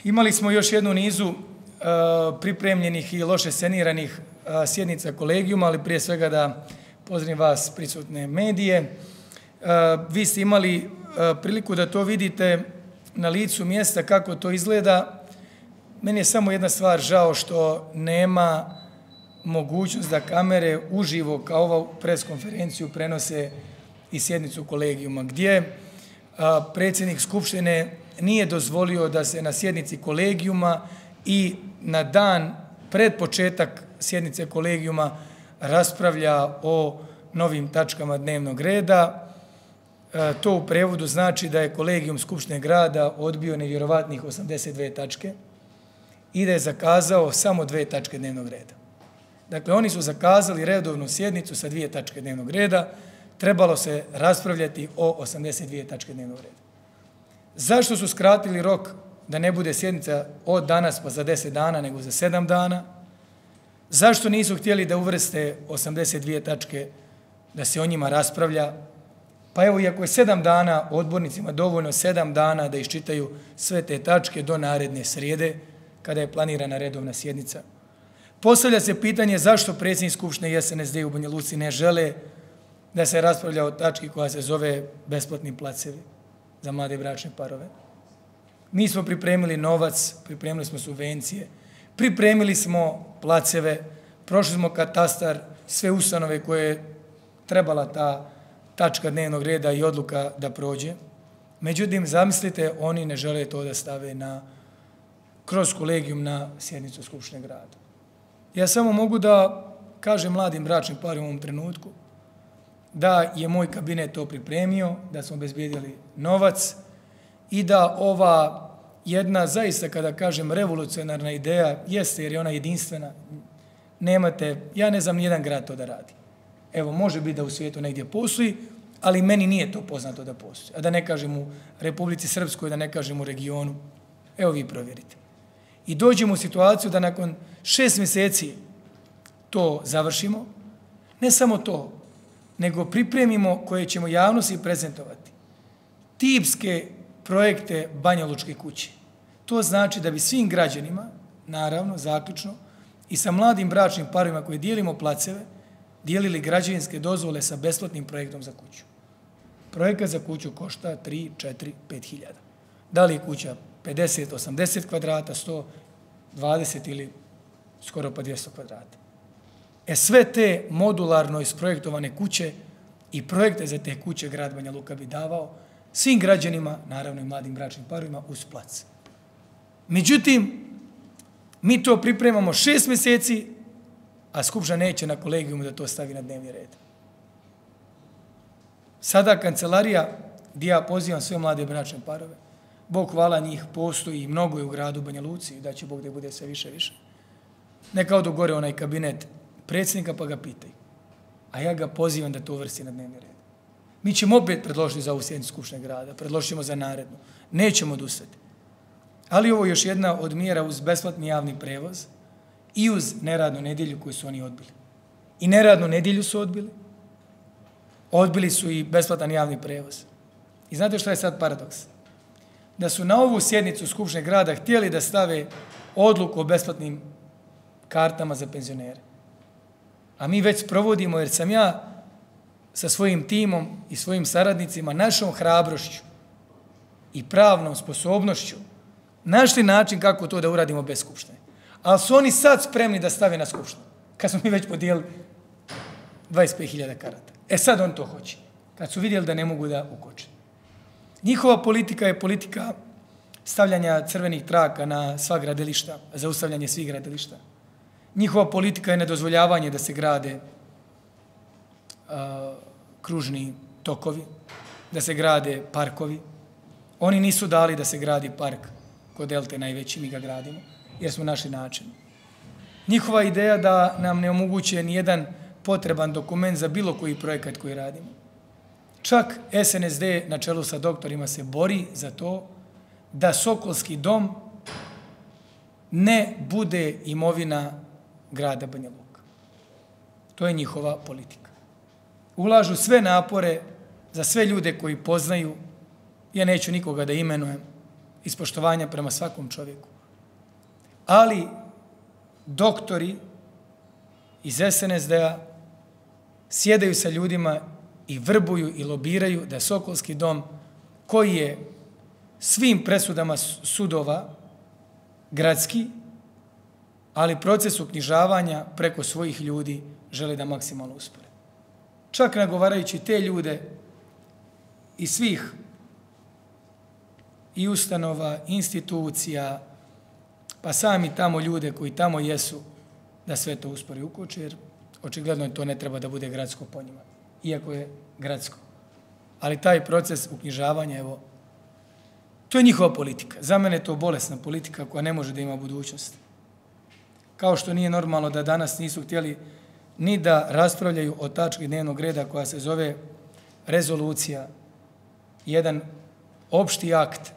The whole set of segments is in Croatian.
Imali smo još jednu nizu pripremljenih i loše sceniranih sjednica kolegijuma, ali prije svega da pozdravim vas prisutne medije. Vi ste imali priliku da to vidite na licu mjesta kako to izgleda. Meni je samo jedna stvar žao što nema mogućnost da kamere uživo kao ovu preskonferenciju prenose i sjednicu kolegijuma, gdje predsjednik Skupštine nije dozvolio da se na sjednici kolegijuma i na dan pred početak sjednice kolegijuma raspravlja o novim tačkama dnevnog reda. To u prevodu znači da je kolegijum Skupštine grada odbio nevjerovatnih 82 tačke i da je zakazao samo 2 tačke dnevnog reda. Dakle, oni su zakazali redovnu sjednicu sa 2 tačke dnevnog reda, trebalo se raspravljati o 82 tačke dnevnog reda. Zašto su skratili rok da ne bude sjednica od danas pa za 10 dana, nego za 7 dana? Zašto nisu htjeli da uvrste 82 tačke, da se o njima raspravlja? Pa evo, iako je 7 dana odbornicima dovoljno 7 dana da iščitaju sve te tačke do naredne srijede, kada je planirana redovna sjednica. Postavlja se pitanje zašto predsjednik Skupštine i SNSD u Banja Luci ne žele da se raspravlja o tački koja se zove besplatni placevi za mlade bračne parove. Mi smo pripremili novac, pripremili smo subvencije, pripremili smo placeve, prošli smo katastar, sve ustanove koje je trebala ta tačka dnevnog reda i odluka da prođe. Međutim, zamislite, oni ne žele to da stave kroz kolegijum na sjednicu Skupštine grada. Ja samo mogu da kažem mladim bračnim parima u ovom trenutku da je moj kabinet to pripremio, da smo obezbijedili novac i da ova jedna zaista, kada kažem, revolucionarna ideja jeste, jer je ona jedinstvena. Nemate, ja ne znam nijedan grad to da radi. Evo, može biti da u svijetu negdje postoji, ali meni nije to poznato da postoji. A da ne kažem u Republici Srpskoj, da ne kažem u regionu. Evo, vi provjerite. I dođemo u situaciju da nakon 6 mjeseci to završimo. Ne samo to, nego pripremimo koje ćemo javnosti prezentovati. Tipske projekte Banja Lučke kuće. To znači da bi svim građanima, naravno, zaključno, i sa mladim bračnim parovima koji dijelimo placeve, dijelili građevinske dozvole sa besplatnim projektom za kuću. Projekat za kuću košta 3, 4, 5 hiljada. Da li je kuća 50, 80 kvadrata, 100, 20 ili skoro pa 200 kvadrata. Sve te modularno isprojektovane kuće i projekte za te kuće grad Banja Luka bi davao svim građanima, naravno i mladim bračnim parovima, uz plac. Međutim, mi to pripremamo 6 mjeseci, a Skupština neće na kolegijumu da to stavi na dnevni red. Sada kancelarija, gdje ja pozivam sve mlade bračne parove, Bog hvala, njih postoji i mnogo je u gradu Banja Luci, da će Bog da bude sve više i više. Neka odu gore onaj kabinet predsjednika pa ga pitaju. A ja ga pozivam da to uvrsti na dnevni red. Mi ćemo opet predložiti za ovu sjednicu Skupštine grada, predložit ćemo za narednu. Nećemo odustati. Ali ovo je još jedna od mjera uz besplatni javni prevoz i uz neradnu nedjelju koju su oni odbili. I neradnu nedjelju su odbili. Odbili su i besplatan javni prevoz. I znate što je sad paradoks? Da su na ovu sjednicu Skupštine grada htjeli da stave odluku o besplatnim kartama za penzionere. A mi već provodimo, jer sam ja sa svojim timom i svojim saradnicima našom hrabrošću i pravnom sposobnošću našli način kako to da uradimo bez Skupštine. Ali su oni sad spremni da stave na Skupštinu, kad smo mi već podijelili 25.000 karata. Sad on to hoće, kad su vidjeli da ne mogu da ukoče. Njihova politika je politika stavljanja crvenih traka na sva gradilišta, zaustavljanje svih gradilišta. Njihova politika je nedozvoljavanje da se grade kružni tokovi, da se grade parkovi. Oni nisu dali da se gradi park kod Delte najveći, mi ga gradimo, jer smo našli način. Njihova ideja da nam ne omoguće nijedan potreban dokument za bilo koji projekat koji radimo. Čak SNSD na čelu sa doktorima se bori za to da Sokolski dom ne bude imovina grada Banja Luka. To je njihova politika. Ulažu sve napore za sve ljude koji poznaju, ja neću nikoga da imenujem, ispoštovanja prema svakom čovjeku. Ali doktori iz SNSD-a sjedaju sa ljudima i vrbuju i lobiraju da Sokolski dom, koji je svim presudama sudova gradski, ali proces uknjižavanja preko svojih ljudi žele da maksimalno uspore. Čak nagovarajući te ljude i svih i ustanova, institucija, pa sami tamo ljude koji tamo jesu, da sve to uspori u kući, jer očigledno to ne treba da bude gradsko po njima, iako je gradsko. Ali taj proces uknjižavanja, evo, to je njihova politika. Za mene je to bolesna politika koja ne može da ima budućnost. Kao što nije normalno da danas nisu htjeli ni da raspravljaju o tački dnevnog reda koja se zove rezolucija, jedan opšti akt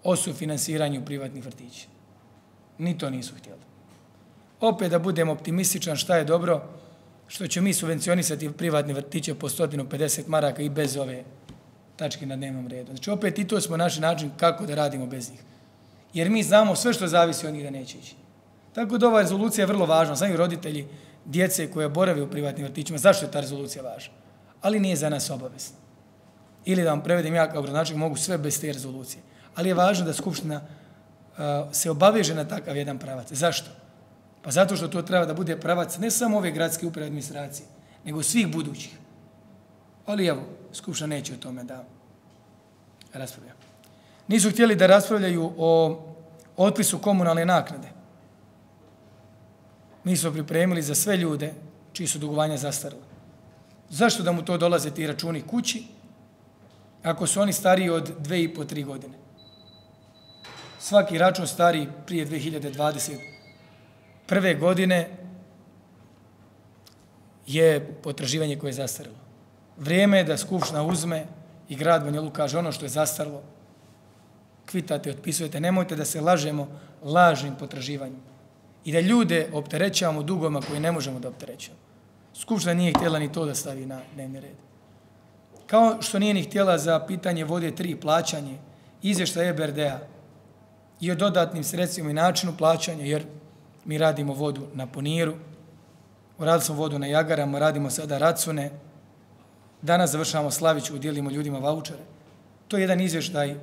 o sufinansiranju privatnih vrtića. Ni to nisu htjeli. Opet da budem optimističan, šta je dobro, što će mi subvencionisati privatne vrtiće po 150 maraka i bez ove tačke na dnevnom redu. Znači opet i to smo naši način kako da radimo bez njih. Jer mi znamo sve što zavisi od njih da neće ići. Tako da ova rezolucija je vrlo važna. Znaju roditelji djece koje borave u privatnim vrtićima zašto je ta rezolucija važna. Ali nije za nas obavezna. Ili da vam prevedem ja kao gradonačelnik mogu sve bez te rezolucije. Ali je važno da Skupština se obaveže na takav jedan pravac. Zašto? Pa zato što to treba da bude pravac ne samo ove gradske uprave administracije, nego svih budućih. Ali evo, Skupština neće o tome da raspravlja. Nisu htjeli da raspravljaju o otpisu komunalne naknade. Mi smo pripremili za sve ljude čiji su dugovanja zastarila. Zašto da mu to dolaze ti računi kući ako su oni stariji od 2,5-3 godine? Svaki račun stariji prije 2021. godine je potraživanje koje je zastarilo. Vrijeme je da Skupština uzme i grad Banja Luka kaže ono što je zastarilo, kvitate, otpisujete, nemojte da se lažemo lažnim potraživanjem i da ljude opterećavamo dugovima koje ne možemo da opterećamo. Skupština nije htjela ni to da stavi na dnevni red. Kao što nije ni htjela za pitanje vode 3 plaćanje, izvještaj EBRD-a i o dodatnim sredstvima i načinu plaćanja, jer mi radimo vodu na Poniru, radili smo vodu na Jagarama, radimo sada Racune, danas završavamo Slaviću, udjelimo ljudima vaučere. To je jedan izvještaj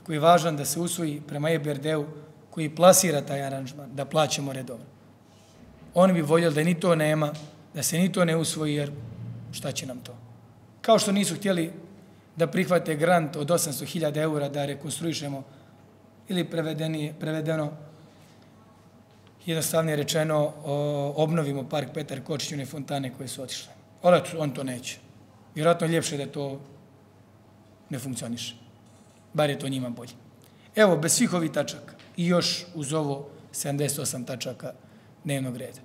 koji je važan da se usvoji prema EBRD-u, koji plasira taj aranžman, da plaćamo redovno. Oni bi voljeli da ni to nema, da se ni to ne usvoji, jer šta će nam to? Kao što nisu htjeli da prihvate grant od 800.000 eura da rekonstruišemo ili prevedeno, jednostavnije rečeno, obnovimo park Petar Kočić i one fontane koje su otišle. Ali on to neće. Vjerojatno je ljepše da to ne funkcioniše. Bar je to njima bolje. Evo, bez svih ovih tačaka i još uz ovo 78 tačaka dnevnog reda.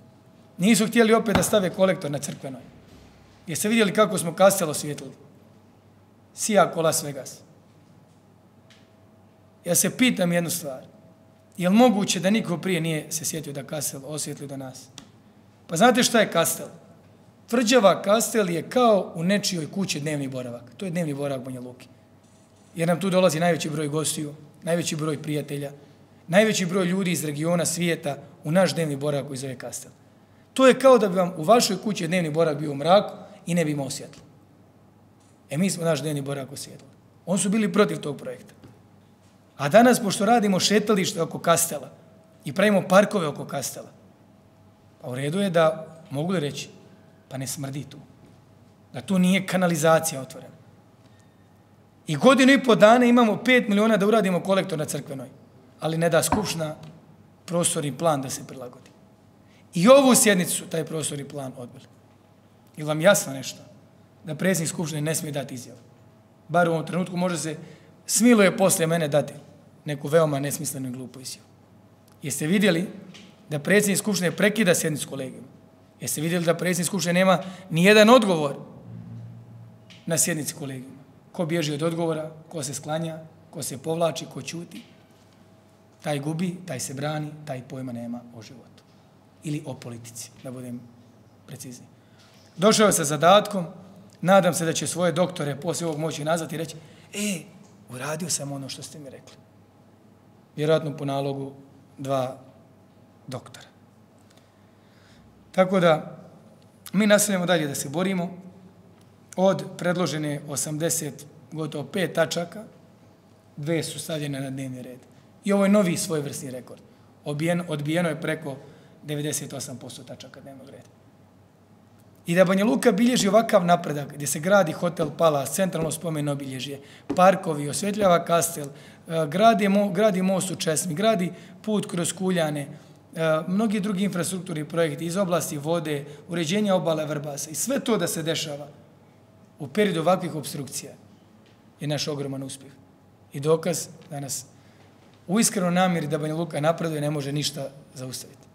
Nisu htjeli opet da stave kolektor na Crkvenoj. Jeste vidjeli kako smo Kastel osvijetlili? Sija ko Las Vegas. Ja se pitam jednu stvar. Je li moguće da niko prije nije se sjetio da Kastel osvijetli do nas? Pa znate šta je Kastel? Tvrđava Kastel je kao u nečijoj kući dnevni boravak. To je dnevni boravak Banja Luke. Jer nam tu dolazi najveći broj gostiju, najveći broj prijatelja, najveći broj ljudi iz regiona, svijeta u naš dnevni boravak koji zove Kastel. To je kao da bi vam u vašoj kući dnevni boravak bio u mraku i ne bi imao svjetlo. Mi smo naš dnevni boravak osvjetlili. Oni su bili protiv tog projekta. A danas, pošto radimo šetalište oko Kastela i pravimo parkove oko Kastela, pa u redu je da, mogu li reći, pa ne smrdi tu. Da tu nije kanalizacija otvorena. I 1,5 dana imamo 5 miliona da uradimo kolektor na Crkvenoj, ali ne da Skupština prostorni plan da se prilagodi. I ovu sjednicu su taj prostorni plan odbili. Je li vam jasno nešto? Da predsjednik Skupštine ne smije dati izjavu. Bar u ovom trenutku može se smiluje poslije mene dati neku veoma nesmislenu i glupu izjavu. Jeste vidjeli da predsjednik Skupštine prekida sjednicu kolegijom? Jeste vidjeli da predsjednik Skupštine nema ni jedan odgovor na sjednici kolegijuma? Ko bježi od odgovora, ko se sklanja, ko se povlači, ko ćuti, taj gubi, taj se brani, taj pojma nema o životu. Ili o politici, da budem precizniji. Došao je sa zadatkom, nadam se da će svoje doktore poslije ovog moći nazvati i reći uradio sam ono što ste mi rekli. vjerojatno po nalogu 2 doktora. Tako da mi nastavljamo dalje da se borimo. Od predložene 80, gotovo 5 tačaka, 2 su stavljene na dnevni red. I ovo je novi svojevrsni rekord. Odbijeno je preko 98% tačaka dnevnog reda. I da Banja Luka bilježi ovakav napredak, gdje se gradi hotel Palace, centralno spomen obilježje, parkovi, osvjetljava Kastel, gradi most u Česmi, gradi put kroz Kuljane, mnogi drugi infrastrukturni projekti iz oblasti vode, uređenja obale Vrbasa i sve to da se dešava u periodu ovakvih opstrukcija je naš ogroman uspjeh. I dokaz da nas u iskrenoj namjeri da Banja Luka napreduje ne može ništa zaustaviti.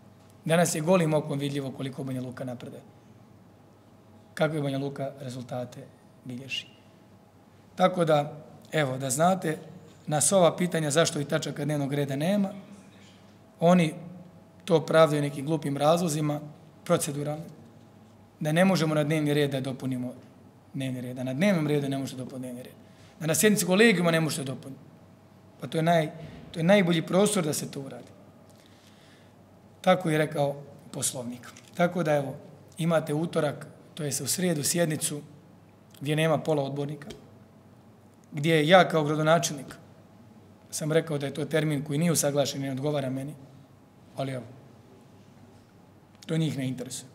Danas je golim okom vidljivo koliko Banja Luka napreduje. Kakve Banja Luka rezultate bilježi. Tako da, evo, da znate, nas ova pitanja zašto i tačaka dnevnog reda nema, oni to pravdaju nekim glupim razlozima, proceduralno, da ne možemo na dnevni red da dopunimo dnevni red, da na dnevnom redu ne možete dopuniti dnevni red, da na sjednici kolegijuma ne možete dopuniti. Pa to je najbolji prostor da se to uradi. Tako je rekao Poslovnik. Tako da, evo, imate utorak, to je u srijedu sjednicu gdje nema pola odbornika, gdje ja kao gradonačelnik sam rekao da je to termin koji nije usaglašen i ne odgovara meni, ali evo, to njih ne interesuje.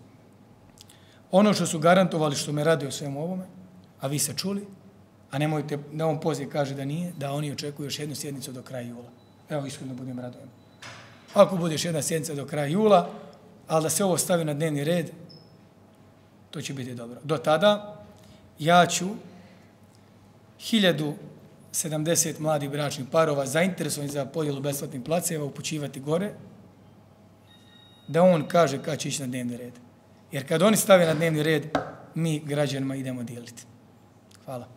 Ono što su garantovali, što me raduje o svemu ovome, a vi se čuli, a nemojte da on poziv kaže da nije, da oni očekuju još jednu sjednicu do kraja jula. Evo, iskreno budem radovan. Ako bude još jedna sjednica do kraja jula, ali da se ovo stavi na dnevni red, to će biti dobro. Do tada ja ću 1070 mladih bračnih parova zainteresovanih za podjelu besplatnih placeva upućivati gore, da on kaže kad će ići na dnevni red. Jer kad oni stave na dnevni red, mi građanima idemo dijeliti. Hvala.